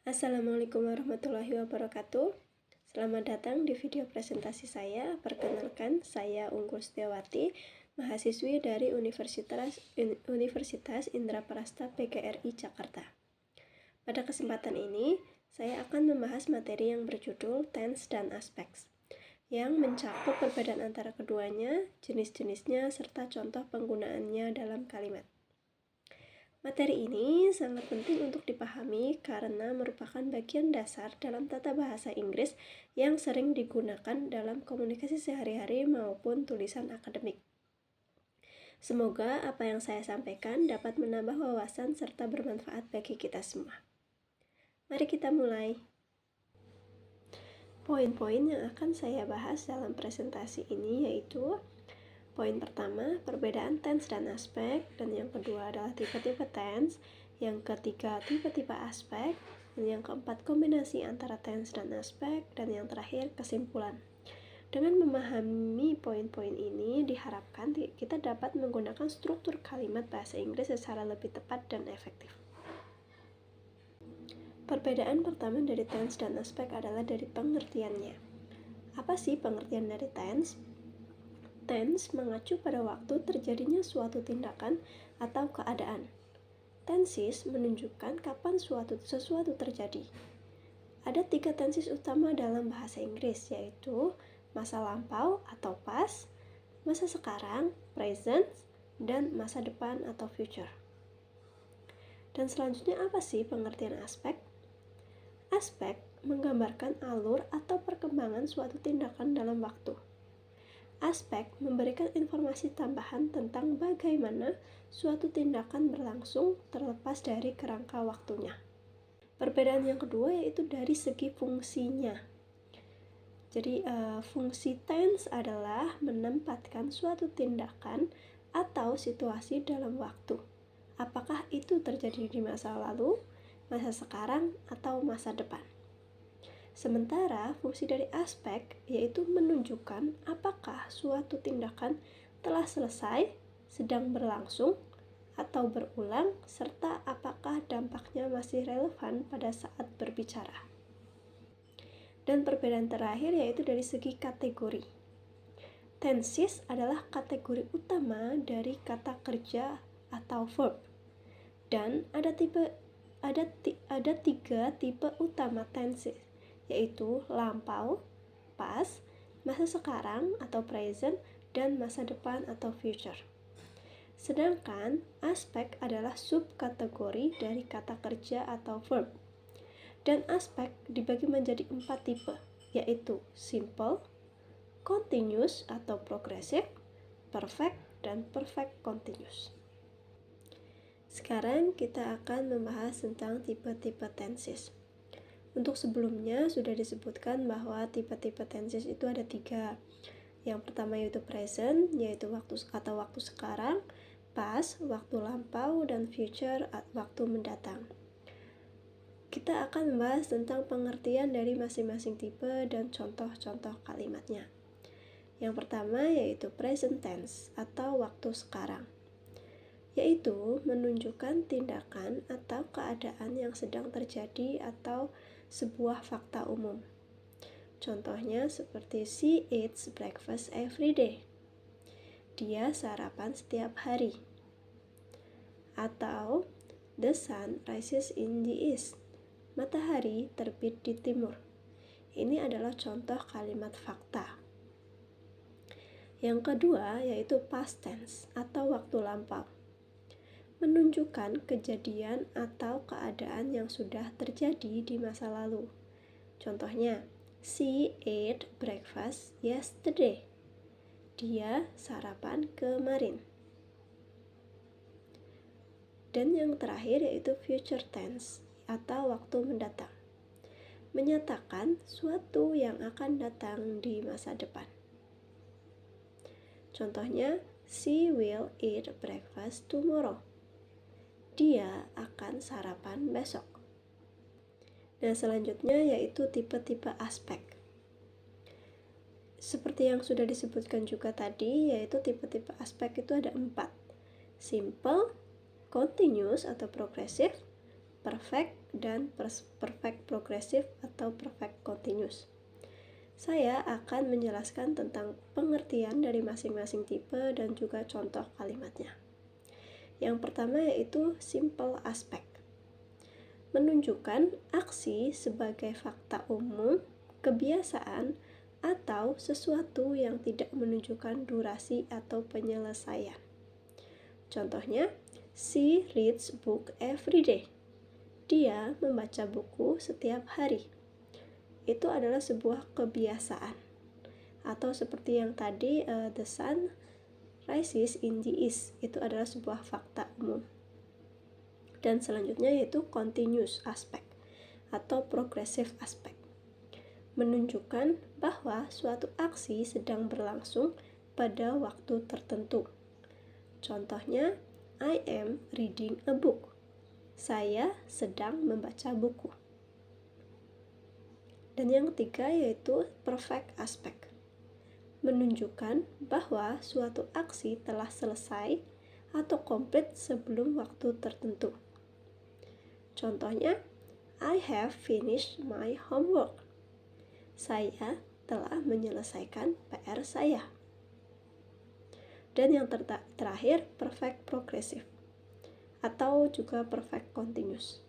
Assalamualaikum warahmatullahi wabarakatuh. Selamat datang di video presentasi saya. Perkenalkan, saya Unggul Setiawati, mahasiswi dari Universitas Indraprasta PGRI Jakarta. Pada kesempatan ini, saya akan membahas materi yang berjudul Tense dan Aspects, yang mencakup perbedaan antara keduanya, jenis-jenisnya, serta contoh penggunaannya dalam kalimat. Materi ini sangat penting untuk dipahami karena merupakan bagian dasar dalam tata bahasa Inggris yang sering digunakan dalam komunikasi sehari-hari maupun tulisan akademik. Semoga apa yang saya sampaikan dapat menambah wawasan serta bermanfaat bagi kita semua. Mari kita mulai. Poin-poin yang akan saya bahas dalam presentasi ini yaitu poin pertama, perbedaan tense dan aspek, dan yang kedua adalah tipe-tipe tense, yang ketiga tipe-tipe aspek, dan yang keempat kombinasi antara tense dan aspek, dan yang terakhir kesimpulan. Dengan memahami poin-poin ini, diharapkan kita dapat menggunakan struktur kalimat bahasa Inggris secara lebih tepat dan efektif. Perbedaan pertama dari tense dan aspek adalah dari pengertiannya. Apa sih pengertian dari tense? Tense mengacu pada waktu terjadinya suatu tindakan atau keadaan. Tenses menunjukkan kapan sesuatu terjadi. Ada 3 tenses utama dalam bahasa Inggris, yaitu masa lampau atau past, masa sekarang, present, dan masa depan atau future. Dan selanjutnya apa sih pengertian aspek? Aspek menggambarkan alur atau perkembangan suatu tindakan dalam waktu. Aspek memberikan informasi tambahan tentang bagaimana suatu tindakan berlangsung terlepas dari kerangka waktunya. Perbedaan yang kedua yaitu dari segi fungsinya. Jadi fungsi tense adalah menempatkan suatu tindakan atau situasi dalam waktu. Apakah itu terjadi di masa lalu, masa sekarang, atau masa depan. Sementara fungsi dari aspek yaitu menunjukkan apakah suatu tindakan telah selesai, sedang berlangsung, atau berulang, serta apakah dampaknya masih relevan pada saat berbicara. Dan perbedaan terakhir yaitu dari segi kategori. Tenses adalah kategori utama dari kata kerja atau verb. Dan ada 3 tipe utama tenses, yaitu lampau, past, masa sekarang atau present, dan masa depan atau future. Sedangkan aspek adalah subkategori dari kata kerja atau verb. Dan aspek dibagi menjadi 4 tipe, yaitu simple, continuous atau progressive, perfect, dan perfect continuous. Sekarang kita akan membahas tentang tipe-tipe tenses. Untuk sebelumnya sudah disebutkan bahwa tipe-tipe tenses itu ada 3. Yang pertama yaitu present, yaitu waktu sekarang, past, waktu lampau, dan future, waktu mendatang. Kita akan membahas tentang pengertian dari masing-masing tipe dan contoh-contoh kalimatnya. Yang pertama yaitu present tense atau waktu sekarang, yaitu menunjukkan tindakan atau keadaan yang sedang terjadi atau sebuah fakta umum. Contohnya seperti she eats breakfast every day. Dia sarapan setiap hari. Atau the sun rises in the east. Matahari terbit di timur. Ini adalah contoh kalimat fakta. Yang kedua yaitu past tense atau waktu lampau. Menunjukkan kejadian atau keadaan yang sudah terjadi di masa lalu. Contohnya, she ate breakfast yesterday. Dia sarapan kemarin. Dan yang terakhir yaitu future tense atau waktu mendatang. Menyatakan suatu yang akan datang di masa depan. Contohnya, she will eat breakfast tomorrow. Dia akan sarapan besok. Nah, selanjutnya yaitu tipe-tipe aspek. Seperti yang sudah disebutkan juga tadi, yaitu tipe-tipe aspek itu ada 4. Simple, continuous atau progressive, perfect dan perfect progressive atau perfect continuous. Saya akan menjelaskan tentang pengertian dari masing-masing tipe dan juga contoh kalimatnya. Yang pertama yaitu simple aspect. Menunjukkan aksi sebagai fakta umum, kebiasaan, atau sesuatu yang tidak menunjukkan durasi atau penyelesaian. Contohnya, she reads book every day. Dia membaca buku setiap hari. Itu adalah sebuah kebiasaan. Atau seperti yang tadi, the sun rises in the east. Itu adalah sebuah fakta umum. Dan selanjutnya yaitu continuous aspect atau progressive aspect. Menunjukkan bahwa suatu aksi sedang berlangsung pada waktu tertentu. Contohnya, I am reading a book. Saya sedang membaca buku. Dan yang ketiga yaitu perfect aspect. Menunjukkan bahwa suatu aksi telah selesai atau komplit sebelum waktu tertentu. Contohnya, I have finished my homework. Saya telah menyelesaikan PR saya. Dan yang terakhir, perfect progressive atau juga perfect continuous.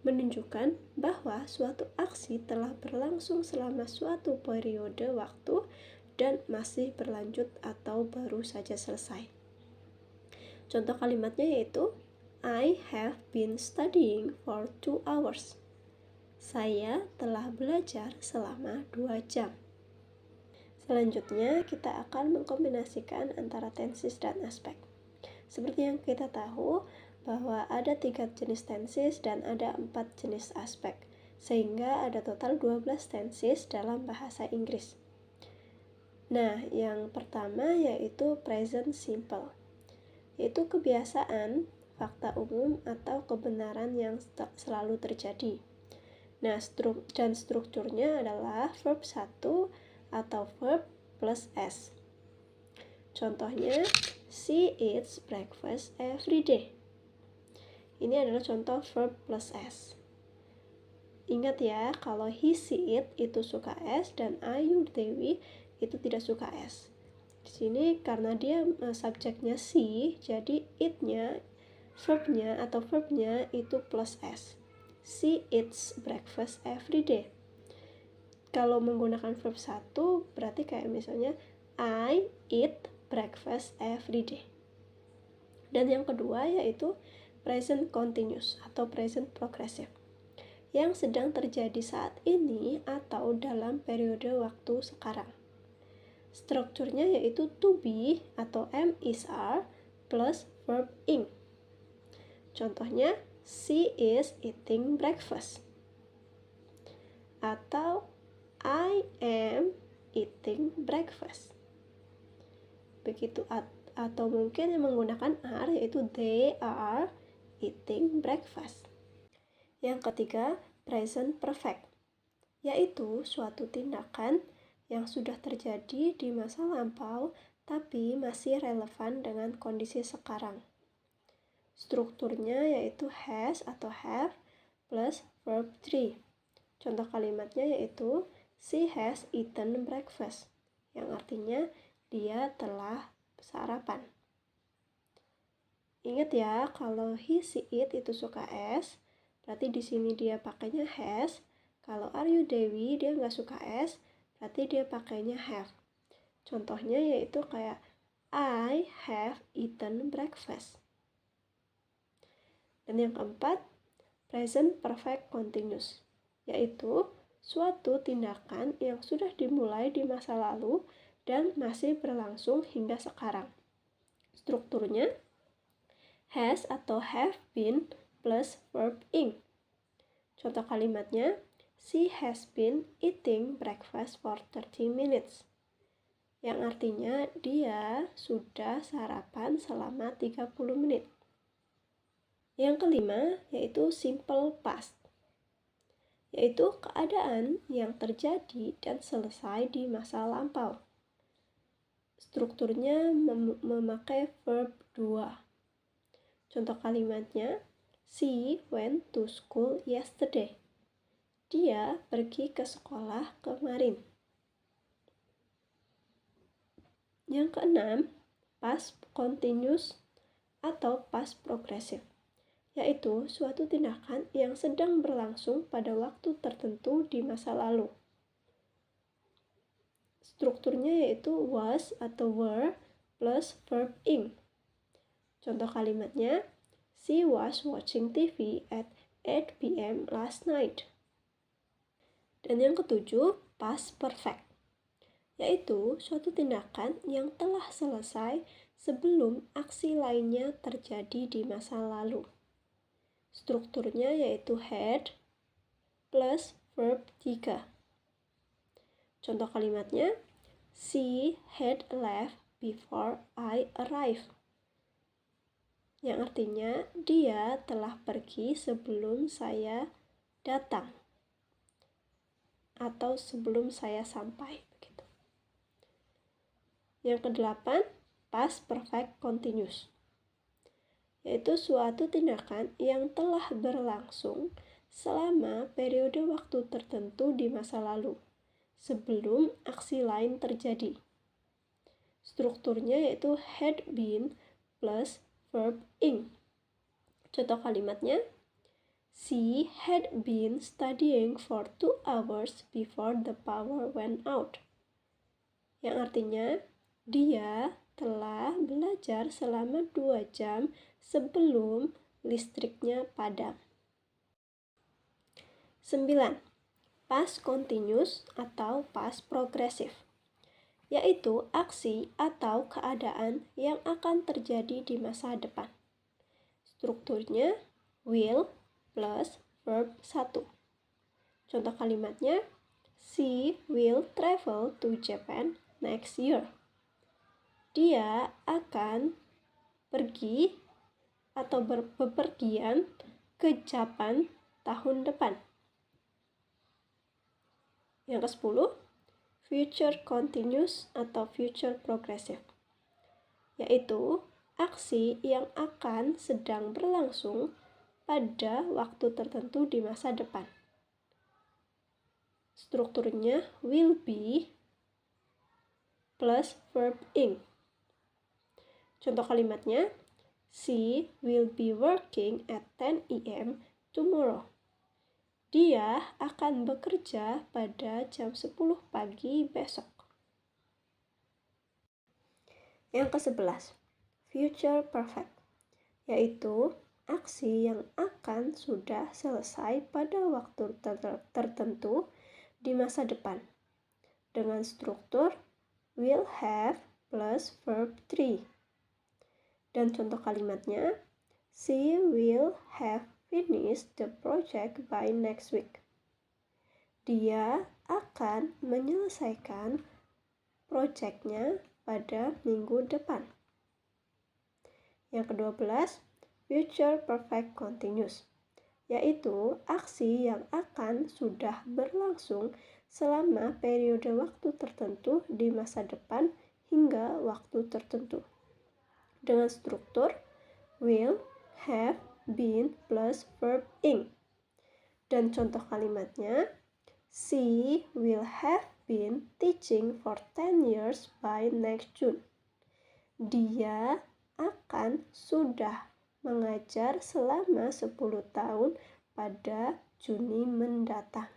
Menunjukkan bahwa suatu aksi telah berlangsung selama suatu periode waktu dan masih berlanjut atau baru saja selesai. Contoh kalimatnya yaitu I have been studying for 2 hours. Saya telah belajar selama 2 jam. Selanjutnya, kita akan mengkombinasikan antara tenses dan aspek. Seperti yang kita tahu, bahwa ada 3 jenis tenses dan ada 4 jenis aspek, sehingga ada total 12 tenses dalam bahasa Inggris. Nah, yang pertama yaitu present simple, yaitu kebiasaan, fakta umum, atau kebenaran yang selalu terjadi. Nah, strukturnya adalah verb 1 atau verb plus S. Contohnya, she eats breakfast every day. Ini adalah contoh verb plus S. Ingat ya, kalau he, she, it itu suka S dan I, you, Dewi itu tidak suka S. Di sini karena dia subjeknya she, jadi it-nya, verbnya itu plus S. She eats breakfast every day. Kalau menggunakan verb 1 berarti kayak misalnya I eat breakfast every day. Dan yang kedua yaitu present continuous atau present progressive yang sedang terjadi saat ini atau dalam periode waktu sekarang. Strukturnya yaitu to be atau am is are plus verb ing. Contohnya, she is eating breakfast. Atau I am eating breakfast. Begitu, atau mungkin yang menggunakan are yaitu they are eating breakfast. Yang ketiga, present perfect, yaitu suatu tindakan yang sudah terjadi di masa lampau tapi masih relevan dengan kondisi sekarang. Strukturnya yaitu has atau have plus verb 3. Contoh kalimatnya yaitu she has eaten breakfast, yang artinya dia telah sarapan. Ingat ya, kalau he, she, it itu suka S, berarti di sini dia pakainya has. Kalau are you, Dewi, dia nggak suka S, berarti dia pakainya have. Contohnya yaitu kayak I have eaten breakfast. Dan yang keempat, present perfect continuous, yaitu suatu tindakan yang sudah dimulai di masa lalu dan masih berlangsung hingga sekarang. Strukturnya has atau have been plus verb ing. Contoh kalimatnya, she has been eating breakfast for 30 minutes. Yang artinya dia sudah sarapan selama 30 menit. Yang kelima yaitu simple past, yaitu keadaan yang terjadi dan selesai di masa lampau. Strukturnya memakai verb 2. Contoh kalimatnya, She went to school yesterday. Dia pergi ke sekolah kemarin. Yang keenam, past continuous atau past progressive, yaitu suatu tindakan yang sedang berlangsung pada waktu tertentu di masa lalu. Strukturnya yaitu was atau were plus verb ing. Contoh kalimatnya, she was watching TV at 8 p.m. last night. Dan yang ketujuh, past perfect, yaitu suatu tindakan yang telah selesai sebelum aksi lainnya terjadi di masa lalu. Strukturnya yaitu had plus verb 3. Contoh kalimatnya, she had left before I arrived. Yang artinya, dia telah pergi sebelum saya datang atau sebelum saya sampai. Begitu. Yang kedelapan, past perfect continuous, yaitu suatu tindakan yang telah berlangsung selama periode waktu tertentu di masa lalu, sebelum aksi lain terjadi. Strukturnya yaitu had been plus verb ing. Contoh kalimatnya, she had been studying for 2 hours before the power went out. Yang artinya, dia telah belajar selama 2 jam sebelum listriknya padam. 9. Past continuous atau past progressive, yaitu aksi atau keadaan yang akan terjadi di masa depan. Strukturnya will plus verb 1. Contoh kalimatnya, she will travel to Japan next year. Dia akan pergi atau bepergian ke Jepang tahun depan. Yang ke-10, future continuous atau future progressive, yaitu aksi yang akan sedang berlangsung pada waktu tertentu di masa depan. Strukturnya will be plus verb ing. Contoh kalimatnya, she will be working at 10 a.m. tomorrow. Dia akan bekerja pada jam 10 pagi besok. Yang ke-11, future perfect, yaitu aksi yang akan sudah selesai pada waktu tertentu di masa depan, dengan struktur will have plus verb 3. Dan contoh kalimatnya, she will have finished the project by next week. Dia akan menyelesaikan proyeknya pada minggu depan. Yang ke-12, future perfect continuous, yaitu aksi yang akan sudah berlangsung selama periode waktu tertentu di masa depan hingga waktu tertentu, dengan struktur will, have, been plus verb ing. Dan contoh kalimatnya, she will have been teaching for 10 years by next June. Dia akan sudah mengajar selama 10 tahun pada Juni mendatang.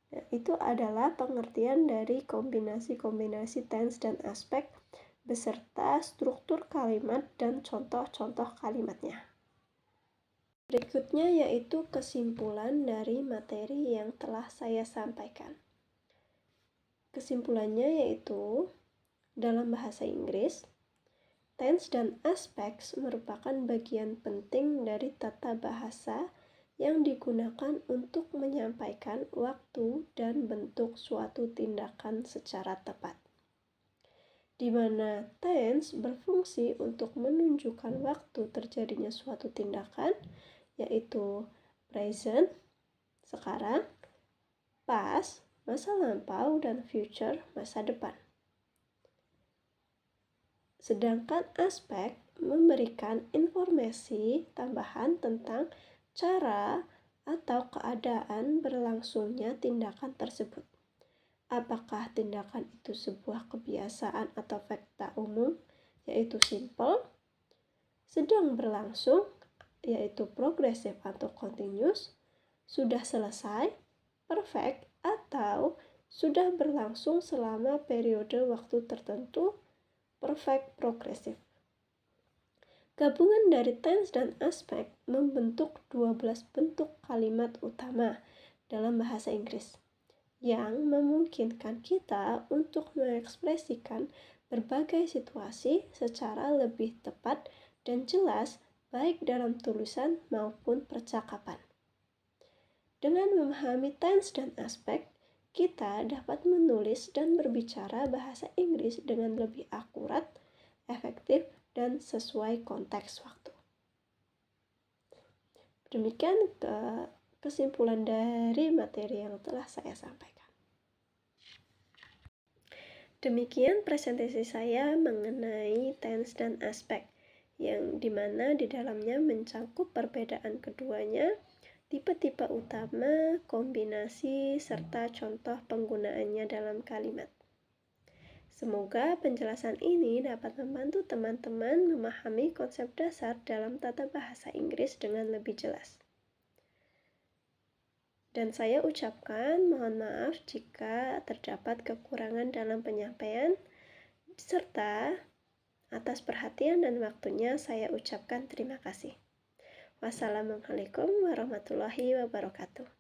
Nah, itu adalah pengertian dari kombinasi-kombinasi tense dan aspek beserta struktur kalimat dan contoh-contoh kalimatnya. Berikutnya yaitu kesimpulan dari materi yang telah saya sampaikan. Kesimpulannya yaitu, dalam bahasa Inggris, tense dan aspek merupakan bagian penting dari tata bahasa yang digunakan untuk menyampaikan waktu dan bentuk suatu tindakan secara tepat, di mana tense berfungsi untuk menunjukkan waktu terjadinya suatu tindakan, yaitu present, sekarang, past, masa lampau, dan future, masa depan. Sedangkan aspek memberikan informasi tambahan tentang cara atau keadaan berlangsungnya tindakan tersebut. Apakah tindakan itu sebuah kebiasaan atau fakta umum, yaitu simple, sedang berlangsung, yaitu progresif atau continuous, sudah selesai, perfect, atau sudah berlangsung selama periode waktu tertentu, perfect progresif. Gabungan dari tense dan aspek membentuk 12 bentuk kalimat utama dalam bahasa Inggris yang memungkinkan kita untuk mengekspresikan berbagai situasi secara lebih tepat dan jelas baik dalam tulisan maupun percakapan. Dengan memahami tense dan aspek, kita dapat menulis dan berbicara bahasa Inggris dengan lebih akurat, efektif, dan sesuai konteks waktu. Demikian kesimpulan dari materi yang telah saya sampaikan. Demikian presentasi saya mengenai tense dan aspek, yang dimana di dalamnya mencakup perbedaan keduanya, tipe-tipe utama, kombinasi, serta contoh penggunaannya dalam kalimat. Semoga penjelasan ini dapat membantu teman-teman memahami konsep dasar dalam tata bahasa Inggris dengan lebih jelas. Dan saya ucapkan mohon maaf jika terdapat kekurangan dalam penyampaian, serta atas perhatian dan waktunya saya ucapkan terima kasih. Wassalamualaikum warahmatullahi wabarakatuh.